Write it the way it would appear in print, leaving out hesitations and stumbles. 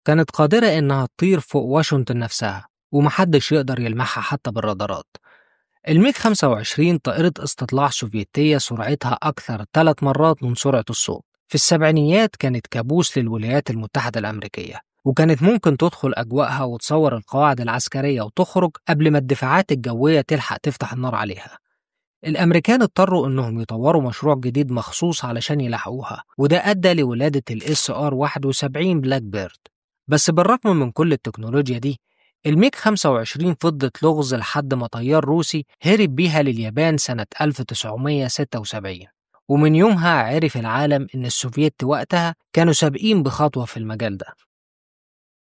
كانت قادرة إنها تطير فوق واشنطن نفسها ومحدش يقدر يلمحها حتى بالرادارات. الميج 25 طائرة استطلاع سوفيتية سرعتها أكثر 3 مرات من سرعة الصوت. في السبعينيات كانت كابوس للولايات المتحدة الأمريكية، وكانت ممكن تدخل أجواءها وتصور القواعد العسكرية وتخرج قبل ما الدفاعات الجوية تلحق تفتح النار عليها. الأمريكان اضطروا إنهم يطوروا مشروع جديد مخصوص علشان يلحقوها، وده أدى لولادة ال SR-71 بلاك بيرد. بس بالرغم من كل التكنولوجيا دي، الميج 25 فضلت لغز لحد ما طيار روسي هرب بيها لليابان سنة 1976، ومن يومها عرف العالم إن السوفييت وقتها كانوا سابقين بخطوة في المجال ده.